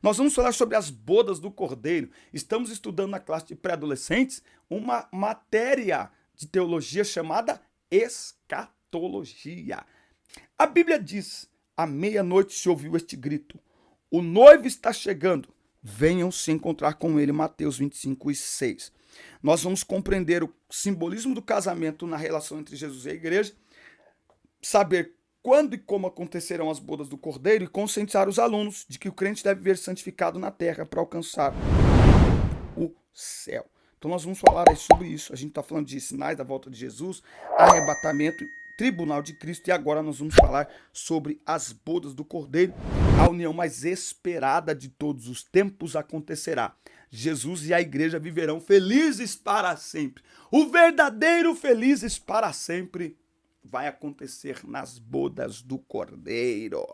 Nós vamos falar sobre as bodas do Cordeiro. Estamos estudando na classe de pré-adolescentes uma matéria de teologia chamada escatologia. A Bíblia diz: à meia-noite se ouviu este grito: o noivo está chegando, venham se encontrar com ele. Mateus 25:6. Nós vamos compreender o simbolismo do casamento na relação entre Jesus e a igreja, saber quando e como acontecerão as bodas do Cordeiro e conscientizar os alunos de que o crente deve viver santificado na terra para alcançar o céu. Então nós vamos falar aí sobre isso. A gente está falando de sinais da volta de Jesus, arrebatamento, tribunal de Cristo, e agora nós vamos falar sobre as bodas do Cordeiro. A união mais esperada de todos os tempos acontecerá. Jesus e a igreja viverão felizes para sempre. O verdadeiro felizes para sempre vai acontecer nas bodas do Cordeiro.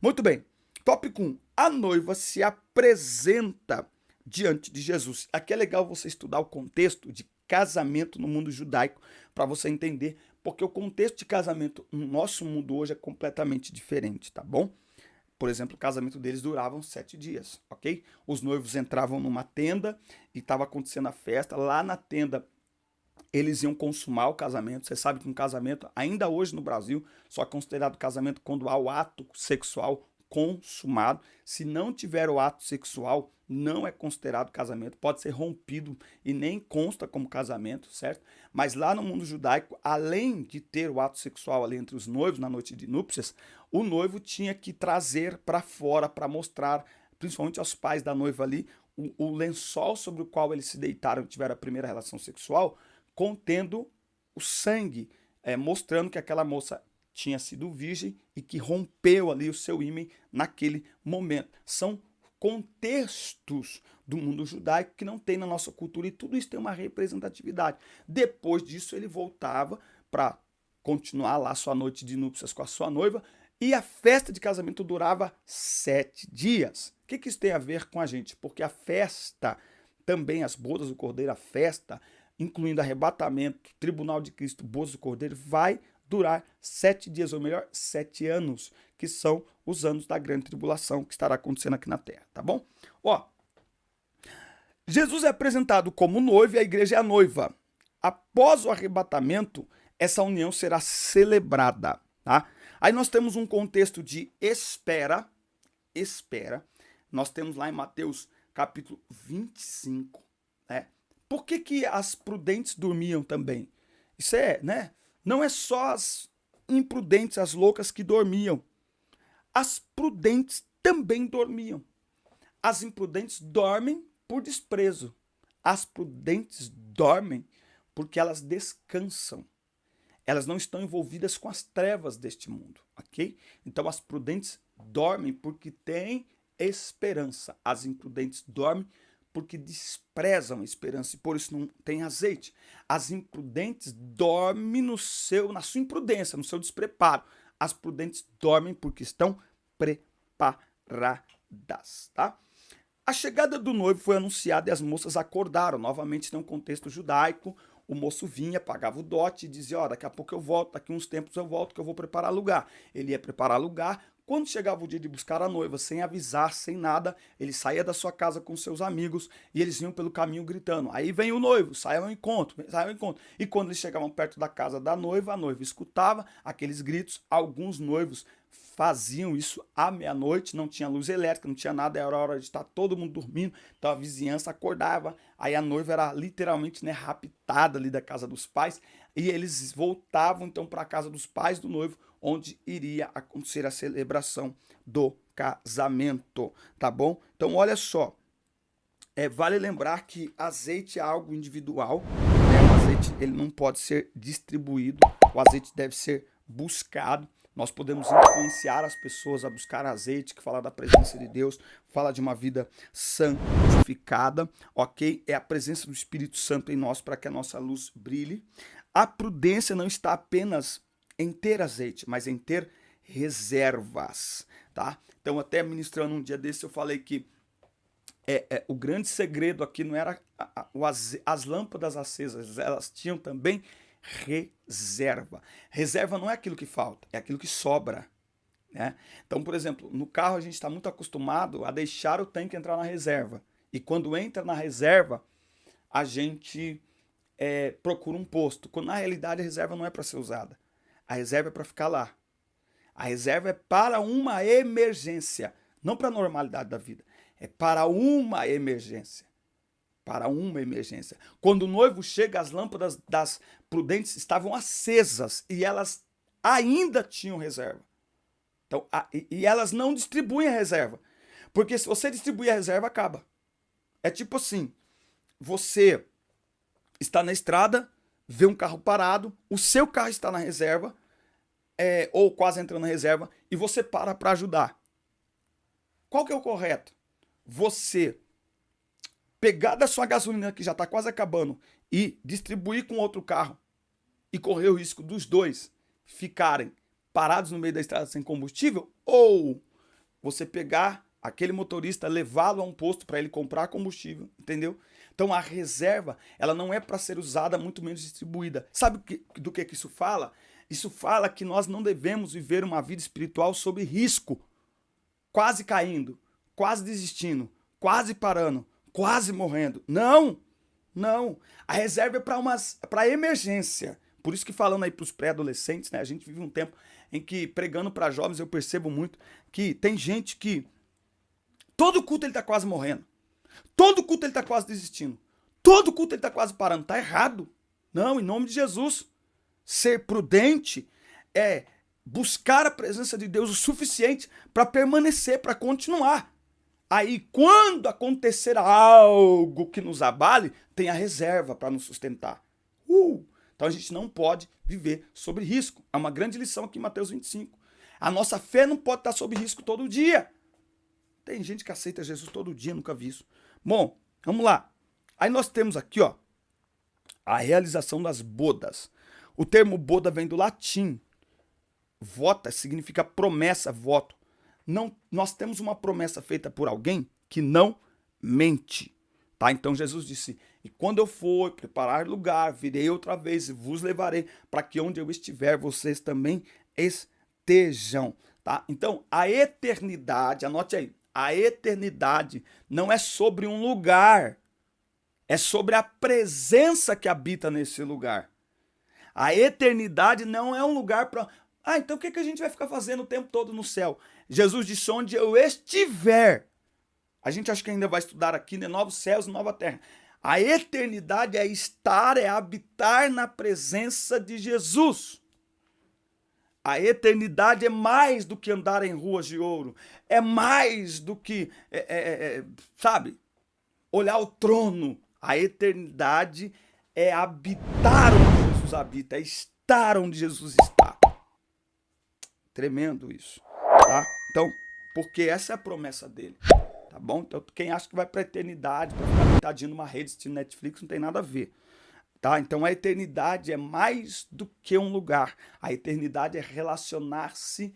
Muito bem. Tópico 1. A noiva se apresenta diante de Jesus. Aqui é legal você estudar o contexto de casamento no mundo judaico para você entender, porque o contexto de casamento no nosso mundo hoje é completamente diferente, tá bom? Por exemplo, o casamento deles durava 7 dias, ok? Os noivos entravam numa tenda e estava acontecendo a festa. Lá na tenda eles iam consumar o casamento. Você sabe que um casamento, ainda hoje no Brasil, só é considerado casamento quando há o ato sexual consumado. Se não tiver o ato sexual, não é considerado casamento, pode ser rompido e nem consta como casamento, certo? Mas lá no mundo judaico, além de ter o ato sexual ali entre os noivos na noite de núpcias, o noivo tinha que trazer para fora para mostrar, principalmente aos pais da noiva ali, o lençol sobre o qual eles se deitaram e tiveram a primeira relação sexual, contendo o sangue, mostrando que aquela moça tinha sido virgem e que rompeu ali o seu ímen naquele momento. São contextos do mundo judaico que não tem na nossa cultura, e tudo isso tem uma representatividade. Depois disso ele voltava para continuar lá sua noite de núpcias com a sua noiva, e a festa de casamento durava 7 dias. O que isso tem a ver com a gente? Porque a festa, também as bodas do Cordeiro, a festa, incluindo arrebatamento, tribunal de Cristo, bodas do Cordeiro, vai durar 7 dias, ou melhor, 7 anos, que são os anos da grande tribulação que estará acontecendo aqui na terra, tá bom? Ó, Jesus é apresentado como noivo e a igreja é a noiva. Após o arrebatamento, essa união será celebrada, tá? Aí nós temos um contexto de espera. Nós temos lá em Mateus capítulo 25, né? Por que as prudentes dormiam também? Isso né? Não é só as imprudentes, as loucas que dormiam. As prudentes também dormiam. As imprudentes dormem por desprezo. As prudentes dormem porque elas descansam. Elas não estão envolvidas com as trevas deste mundo, ok? Então as prudentes dormem porque têm esperança. As imprudentes dormem porque desprezam a esperança e por isso não tem azeite. As imprudentes dormem na sua imprudência, no seu despreparo. As prudentes dormem porque estão preparadas, tá? A chegada do noivo foi anunciada e as moças acordaram. Novamente tem um contexto judaico. O moço vinha, pagava o dote e dizia: ó, daqui a pouco eu volto, daqui a uns tempos eu volto que eu vou preparar lugar. Ele ia preparar lugar. Quando chegava o dia de buscar a noiva, sem avisar, sem nada, ele saía da sua casa com seus amigos e eles iam pelo caminho gritando: aí vem o noivo, sai ao encontro, sai ao encontro. E quando eles chegavam perto da casa da noiva, a noiva escutava aqueles gritos. Alguns noivos faziam isso à meia-noite, não tinha luz elétrica, não tinha nada, era hora de estar todo mundo dormindo, então a vizinhança acordava, aí a noiva era literalmente, né, raptada ali da casa dos pais, e eles voltavam então para a casa dos pais do noivo, onde iria acontecer a celebração do casamento, tá bom? Então olha só, vale lembrar que azeite é algo individual, né? O azeite ele não pode ser distribuído, o azeite deve ser buscado. Nós podemos influenciar as pessoas a buscar azeite, que fala da presença de Deus, fala de uma vida santificada, ok? É a presença do Espírito Santo em nós para que a nossa luz brilhe. A prudência não está apenas em ter azeite, mas em ter reservas, tá? Então, até ministrando um dia desse, eu falei que o grande segredo aqui não era as lâmpadas acesas, elas tinham também reserva. Reserva não é aquilo que falta, é aquilo que sobra. né? Então, por exemplo, no carro a gente está muito acostumado a deixar o tanque entrar na reserva. E quando entra na reserva, a gente procura um posto. Quando na realidade a reserva não é para ser usada. A reserva é para ficar lá. A reserva é para uma emergência, não para a normalidade da vida. É para uma emergência. Para uma emergência. Quando o noivo chega, as lâmpadas das prudentes estavam acesas e elas ainda tinham reserva. Então, e elas não distribuem a reserva. Porque se você distribuir a reserva, acaba. É tipo assim, você está na estrada, vê um carro parado, o seu carro está na reserva, ou quase entrando na reserva, e você para ajudar. Qual que é o correto? Você pegar da sua gasolina, que já está quase acabando, e distribuir com outro carro, e correr o risco dos dois ficarem parados no meio da estrada sem combustível, ou você pegar aquele motorista, levá-lo a um posto para ele comprar combustível, entendeu? Então a reserva, ela não é para ser usada, muito menos distribuída. Sabe do que isso fala? Isso fala que nós não devemos viver uma vida espiritual sob risco, quase caindo, quase desistindo, quase parando, quase morrendo. Não, não. A reserva é para emergência. Por isso que falando aí para os pré-adolescentes, né? A gente vive um tempo em que pregando para jovens eu percebo muito que tem gente que todo culto ele tá quase morrendo. Todo culto ele tá quase desistindo. Todo culto ele tá quase parando. Tá errado. Não, em nome de Jesus. Ser prudente é buscar a presença de Deus o suficiente para permanecer, para continuar. Aí, quando acontecer algo que nos abale, tem a reserva para nos sustentar. Então a gente não pode viver sob risco. É uma grande lição aqui em Mateus 25. A nossa fé não pode estar sob risco todo dia. Tem gente que aceita Jesus todo dia, nunca vi isso. Bom, vamos lá. Aí nós temos aqui, ó, a realização das bodas. O termo boda vem do latim. Vota significa promessa, voto. Não, nós temos uma promessa feita por alguém que não mente. Tá? Então Jesus disse, e quando eu for preparar lugar, virei outra vez e vos levarei para que onde eu estiver, vocês também estejam. Tá? Então, a eternidade, anote aí, a eternidade não é sobre um lugar, é sobre a presença que habita nesse lugar. A eternidade não é um lugar para... então o que a gente vai ficar fazendo o tempo todo no céu? Jesus disse, onde eu estiver. A gente acha que ainda vai estudar aqui, né? Novos céus e nova terra. A eternidade é estar, é habitar na presença de Jesus. A eternidade é mais do que andar em ruas de ouro. É mais do que, sabe, olhar o trono. A eternidade é habitar onde Jesus habita, é estar onde Jesus está. Tremendo isso, tá? Então, porque essa é a promessa dele, tá bom? Então, quem acha que vai para a eternidade, para ficar deitadinho numa rede assistindo Netflix, não tem nada a ver, tá? Então, a eternidade é mais do que um lugar. A eternidade é relacionar-se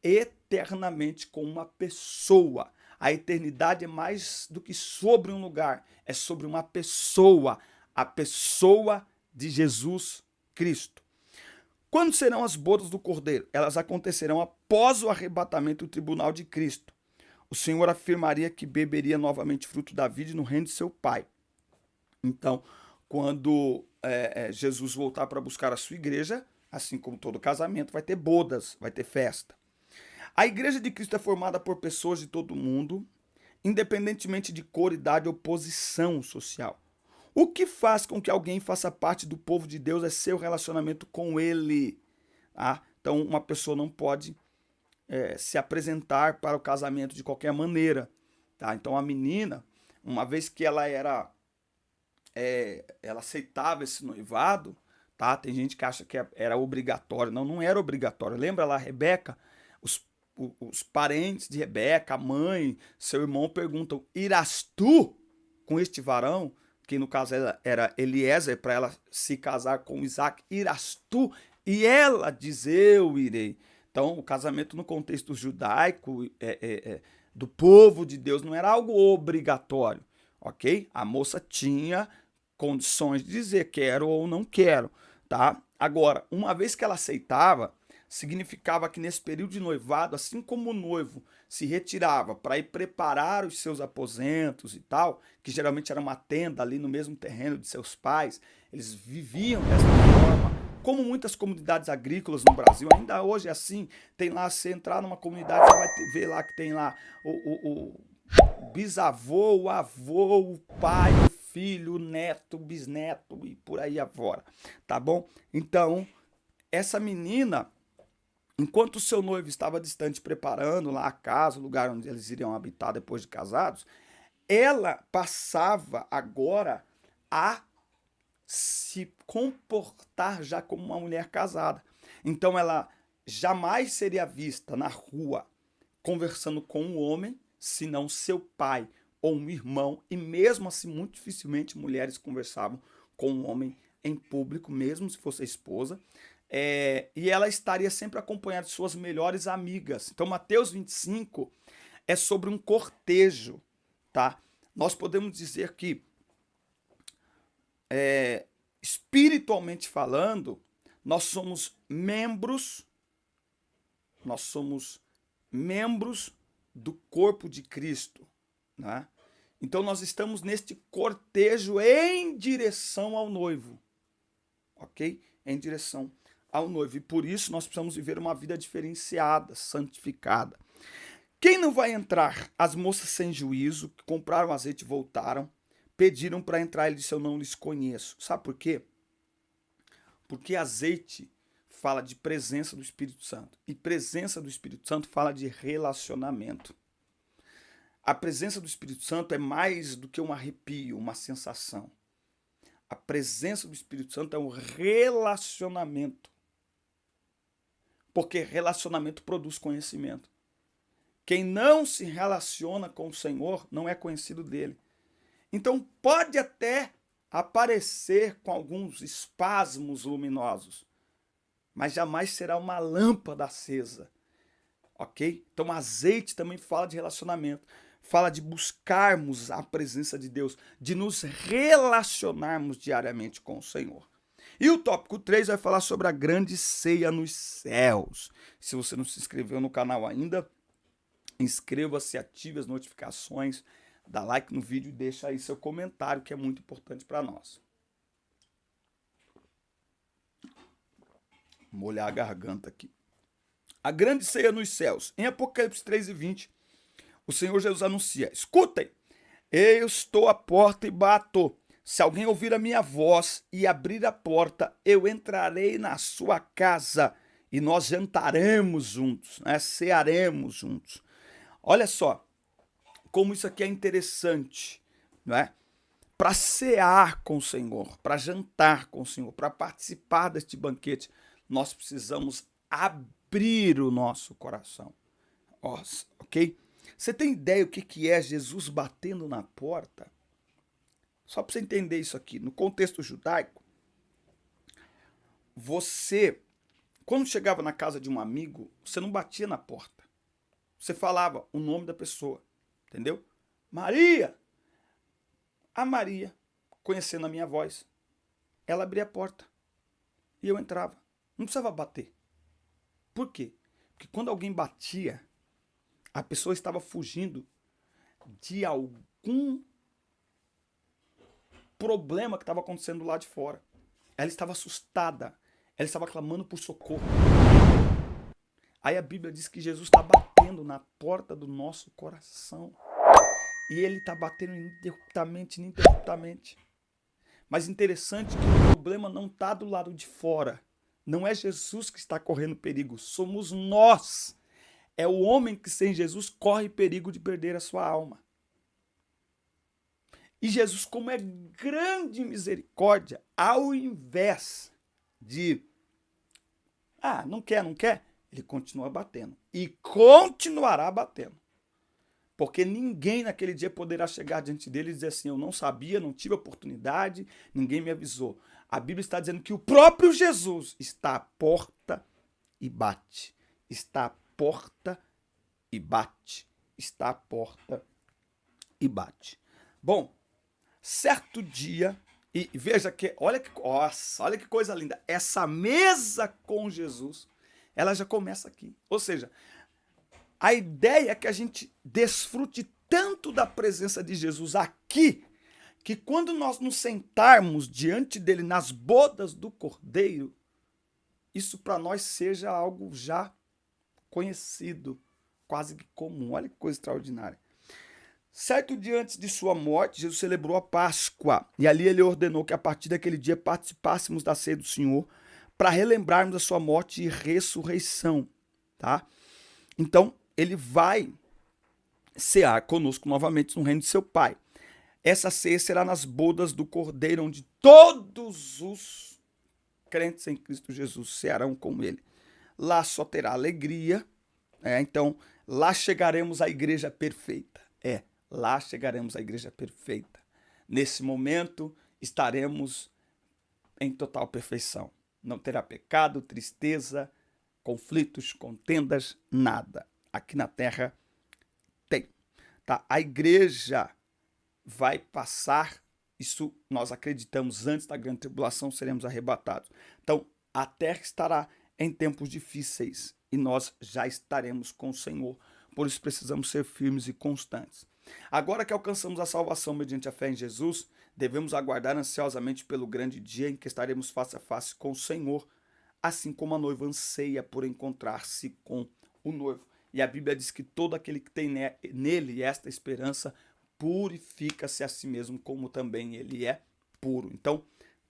eternamente com uma pessoa. A eternidade é mais do que sobre um lugar, é sobre uma pessoa, a pessoa de Jesus Cristo. Quando serão as bodas do Cordeiro? Elas acontecerão após o arrebatamento do tribunal de Cristo. O Senhor afirmaria que beberia novamente fruto da vide no reino de seu Pai. Então, quando Jesus voltar para buscar a sua igreja, assim como todo casamento, vai ter bodas, vai ter festa. A igreja de Cristo é formada por pessoas de todo mundo, independentemente de cor, idade ou posição social. O que faz com que alguém faça parte do povo de Deus é seu relacionamento com ele. Tá? Então, uma pessoa não pode se apresentar para o casamento de qualquer maneira. Tá? Então, a menina, uma vez que ela ela aceitava esse noivado, tá? Tem gente que acha que era obrigatório. Não, não era obrigatório. Lembra lá, Rebeca? Os parentes de Rebeca, a mãe, seu irmão perguntam, irás tu com este varão? Que no caso era Eliezer, para ela se casar com Isaac, irás tu? E ela diz, eu irei. Então, o casamento no contexto judaico, do povo de Deus, não era algo obrigatório, ok? A moça tinha condições de dizer quero ou não quero, tá? Agora, uma vez que ela aceitava, significava que nesse período de noivado, assim como o noivo se retirava para ir preparar os seus aposentos e tal, que geralmente era uma tenda ali no mesmo terreno de seus pais, eles viviam dessa forma, como muitas comunidades agrícolas no Brasil, ainda hoje é assim, tem lá, se entrar numa comunidade, você vai ver lá que tem lá o bisavô, o avô, o pai, o filho, o neto, o bisneto e por aí afora, tá bom? Então, essa menina, enquanto o seu noivo estava distante preparando lá a casa, o lugar onde eles iriam habitar depois de casados, ela passava agora a se comportar já como uma mulher casada. Então ela jamais seria vista na rua conversando com um homem, senão seu pai ou um irmão, e mesmo assim muito dificilmente mulheres conversavam com um homem em público, mesmo se fosse a esposa. E ela estaria sempre acompanhada de suas melhores amigas. Então Mateus 25 é sobre um cortejo, tá? Nós podemos dizer que espiritualmente falando, nós somos membros do corpo de Cristo, né? Então nós estamos neste cortejo em direção ao noivo, ok? Em direção ao noivo. E por isso nós precisamos viver uma vida diferenciada, santificada. Quem não vai entrar? As moças sem juízo, que compraram azeite e voltaram, pediram para entrar, ele disse, eu não lhes conheço. Sabe por quê? Porque azeite fala de presença do Espírito Santo. E presença do Espírito Santo fala de relacionamento. A presença do Espírito Santo é mais do que um arrepio, uma sensação. A presença do Espírito Santo é um relacionamento. Porque relacionamento produz conhecimento. Quem não se relaciona com o Senhor não é conhecido dele. Então pode até aparecer com alguns espasmos luminosos, mas jamais será uma lâmpada acesa, ok? Então azeite também fala de relacionamento, fala de buscarmos a presença de Deus, de nos relacionarmos diariamente com o Senhor. E o tópico 3 vai falar sobre a grande ceia nos céus. Se você não se inscreveu no canal ainda, inscreva-se, ative as notificações, dá like no vídeo e deixa aí seu comentário, que é muito importante para nós. Vou molhar a garganta aqui. A grande ceia nos céus. Em Apocalipse 3:20, o Senhor Jesus anuncia, escutem, eu estou à porta e bato. Se alguém ouvir a minha voz e abrir a porta, eu entrarei na sua casa e nós jantaremos juntos, né? Cearemos juntos. Olha só como isso aqui é interessante, não é? Para cear com o Senhor, para jantar com o Senhor, para participar deste banquete, nós precisamos abrir o nosso coração. Ok? Você tem ideia o que é Jesus batendo na porta? Só para você entender isso aqui, no contexto judaico, você, quando chegava na casa de um amigo, você não batia na porta. Você falava o nome da pessoa, entendeu? Maria! A Maria, conhecendo a minha voz, ela abria a porta e eu entrava. Não precisava bater. Por quê? Porque quando alguém batia, a pessoa estava fugindo de algum problema que estava acontecendo lá de fora. Ela estava assustada. Ela estava clamando por socorro. Aí a Bíblia diz que Jesus está batendo na porta do nosso coração. E ele está batendo ininterruptamente. Mas interessante que o problema não está do lado de fora. Não é Jesus que está correndo perigo, somos nós. É o homem que sem Jesus corre perigo de perder a sua alma. E Jesus, como é grande misericórdia, ao invés de não quer, ele continua batendo. E continuará batendo. Porque ninguém naquele dia poderá chegar diante dele e dizer assim, eu não sabia, não tive oportunidade, ninguém me avisou. A Bíblia está dizendo que o próprio Jesus está à porta e bate. Está à porta e bate. Está à porta e bate. Bom, certo dia, e veja que, olha que coisa linda, essa mesa com Jesus ela já começa aqui. Ou seja, a ideia é que a gente desfrute tanto da presença de Jesus aqui, que quando nós nos sentarmos diante dele nas bodas do Cordeiro, isso para nós seja algo já conhecido, quase que comum. Olha que coisa extraordinária. Certo dia antes de sua morte, Jesus celebrou a Páscoa. E ali ele ordenou que a partir daquele dia participássemos da ceia do Senhor para relembrarmos a sua morte e ressurreição. Tá? Então, ele vai cear conosco novamente no reino de seu Pai. Essa ceia será nas bodas do Cordeiro, onde todos os crentes em Cristo Jesus cearão com ele. Lá só terá alegria. Então, lá chegaremos à igreja perfeita. Lá chegaremos à igreja perfeita. Nesse momento, estaremos em total perfeição. Não terá pecado, tristeza, conflitos, contendas, nada. Aqui na terra tem. Tá? A igreja vai passar, isso nós acreditamos, antes da grande tribulação seremos arrebatados. Então, a terra estará em tempos difíceis e nós já estaremos com o Senhor. Por isso precisamos ser firmes e constantes. Agora que alcançamos a salvação mediante a fé em Jesus, devemos aguardar ansiosamente pelo grande dia em que estaremos face a face com o Senhor, assim como a noiva anseia por encontrar-se com o noivo. E a Bíblia diz que todo aquele que tem nele esta esperança purifica-se a si mesmo, como também ele é puro. Então,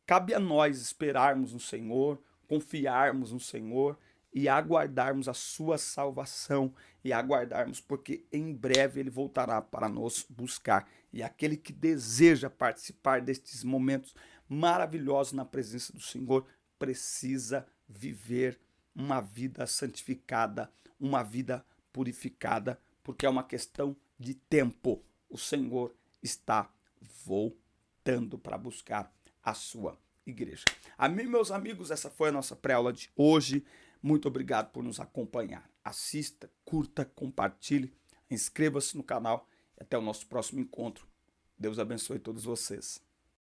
cabe a nós esperarmos no Senhor, confiarmos no Senhor e aguardarmos a sua salvação e aguardarmos, porque em breve ele voltará para nos buscar. E aquele que deseja participar destes momentos maravilhosos na presença do Senhor precisa viver uma vida santificada, uma vida purificada, porque é uma questão de tempo. O Senhor está voltando para buscar a sua igreja. Amém, meus amigos? Essa foi a nossa pré-aula de hoje. Muito obrigado por nos acompanhar. Assista, curta, compartilhe, inscreva-se no canal e até o nosso próximo encontro. Deus abençoe todos vocês.